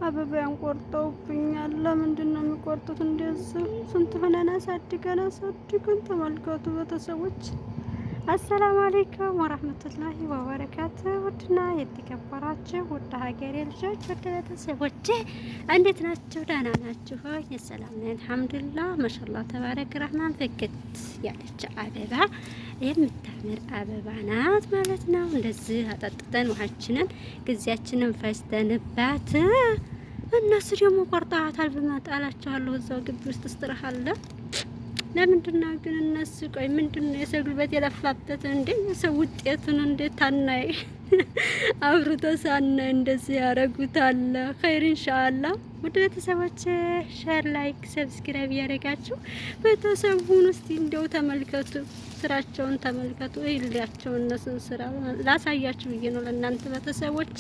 አበባያን ቆርጠውብኛል። ለምንድን ነው የሚቆርጡት እንደዚህ? ስንት ሆነን አሳድገን ተመልከቱ ቤተሰቦች። አሰላሙ አለይኩም ወራህመቱላሂ ወበረካቱ። ውድና የተከበራችሁ ውድ ሀገሬ ልጆች ውድ ቤተሰቦቼ እንዴት ናችሁ? ደህና ናችሁ ሆይ? የሰላም ነን አልሐምዱሊላህ። ማሻአላህ ተባረክ ረህማን ፍክት ያለች አበባ የምታምር አበባ ናት ማለት ነው። እንደዚህ አጠጥተን ውሃችንን ጊዜያችንን ፈጅተንባት እነሱ ደግሞ ቆርጠዋታል። በመጣላቸዋለሁ እዛው ግቢ ውስጥ እስትራሃለ። ለምንድነው ግን እነሱ ቆይ ምንድነው የሰው ጉልበት የለፋበት እንዴ? የሰው ውጤቱን እንዴት ታናይ አብሩቶ ሳናይ እንደዚህ ያረጉታል። ኸይር ኢንሻአላህ። ውድ ቤተሰቦች ሼር፣ ላይክ፣ ሰብስክራይብ ያደረጋችሁ ቤተሰቡን እስቲ እንደው ተመልከቱ፣ ስራቸውን ተመልከቱ። ይልያቸው እነሱን ስራ ላሳያችሁ ብዬ ነው ለእናንተ ቤተሰቦች።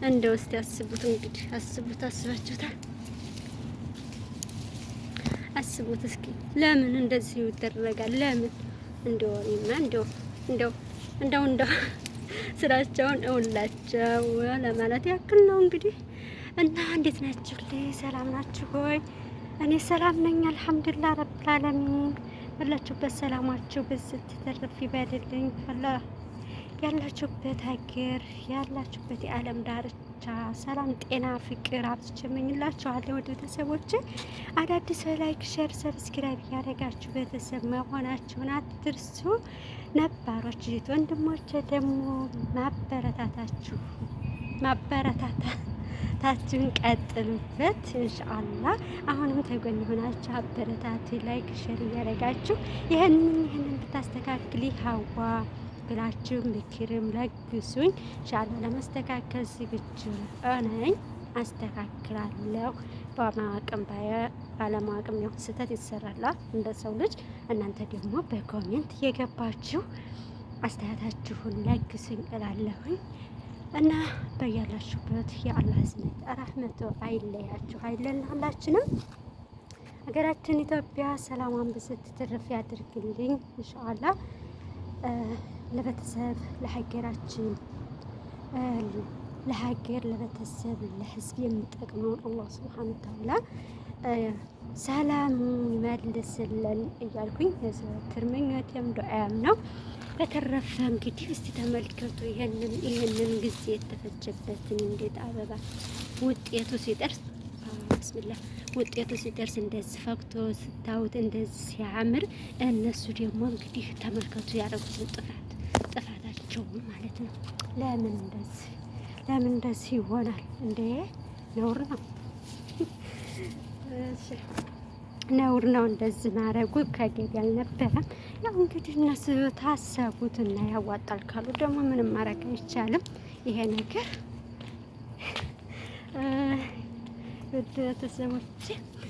እንደው እስቲ አስቡት እንግዲህ አስባችሁታል? አስቡት እስኪ ለምን እንደዚህ ይደረጋል? ለምን እንደው ስራቸውን እውላቸው ለማለት ያክል ነው እንግዲህ። እና እንዴት ናችሁ? ሰላም ናችሁ ሆይ? እኔ ሰላም ነኝ አልሐምዱሊላህ ረብል ዓለሚን። ሁላችሁበት ሰላማችሁ ብዝት ተተረፍ ይበልልኝ። ያላችሁበት ሀገር ያላችሁበት የዓለም ዳርቻ ሰላም፣ ጤና፣ ፍቅር አብዝቼ እመኝላችኋለሁ። ወደ ቤተሰቦቼ አዳዲስ ላይክ፣ ሼር፣ ሰብስክራይብ እያደረጋችሁ ቤተሰብ መሆናችሁን አትርሱ። ነባሮች ወንድሞቼ ደግሞ ማበረታታችሁን ቀጥሉበት ኢንሻአላህ። አሁንም ተጎን ሆናችሁ አበረታቱ። ላይክ ሼር እያደረጋችሁ ይሄንን ብታስተካክሊ ሀዋ ብላችሁ ምክርም ለግሱኝ። ኢንሻአላህ ለማስተካከል ዝግጁ ነኝ፣ አስተካክላለሁ። በማወቅም ባለማወቅም ያው ስህተት ይሰራል እንደ ሰው ልጅ። እናንተ ደግሞ በኮሜንት የገባችሁ አስተያየታችሁን ለግሱኝ እላለሁኝ። እና በያላችሁበት የአላህ ህዝነት ረህመቱ አይለያችሁ፣ አይለየን ሁላችንም። ሀገራችን ኢትዮጵያ ሰላማን ብዝት ትርፍ ያድርግልኝ ኢንሻአላህ። ለቤተሰብ ለሀገራችን ለሀገር ለቤተሰብ ለህዝብ የሚጠቅመውን አላህ ሱብሓነሁ ወተዓላ ሰላም ይመልስልን እያልኩኝ የዘወትር ምኞቴም ዱዓዬም ነው። በተረፈ እንግዲህ እስቲ ተመልከቱ ይሄንን ጊዜ የተፈጀበትን እንዴት አበባ ውጤቱ ሲደርስ ብስሚላህ ውጤቱ ሲደርስ እንደዚህ ፈክቶ ስታዩት እንደዚህ ሲያምር፣ እነሱ ደግሞ እንግዲህ ተመልከቱ ያደረጉትን ጥፋታቸው ማለት ነው። ለምን እንደዚህ ይሆናል እንዴ? ነውር ነው ነውር ነው እንደዚህ ማድረጉ። ከገቢ አልነበረም። ያው እንግዲህ እነሱ ታሰቡት እና ያዋጣል ካሉ ደግሞ ምንም ማድረግ አይቻልም። ይሄ ነገር ቤተሰቦቼ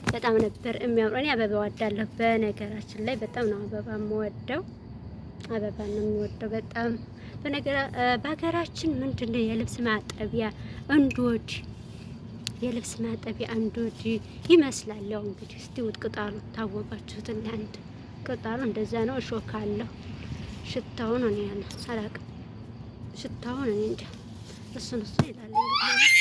በጣም ነበር የሚያምረው። እኔ አበባ ወዳለሁ በነገራችን ላይ በጣም ነው አበባ የምወደው። አበባ ነው የሚወደው በጣም በሀገራችን ምንድነው የልብስ ማጠቢያ እንዶድ ይመስላል። ያው እንግዲህ እስቲ ቅጠሉ ታወቃችሁት እና አንድ ቅጠሉ እንደዛ ነው። እሾክ አለው። ሽታውን እኔ አላውቅም። ሽታውን እኔ እንጃ እሱን ይላል እንግዲህ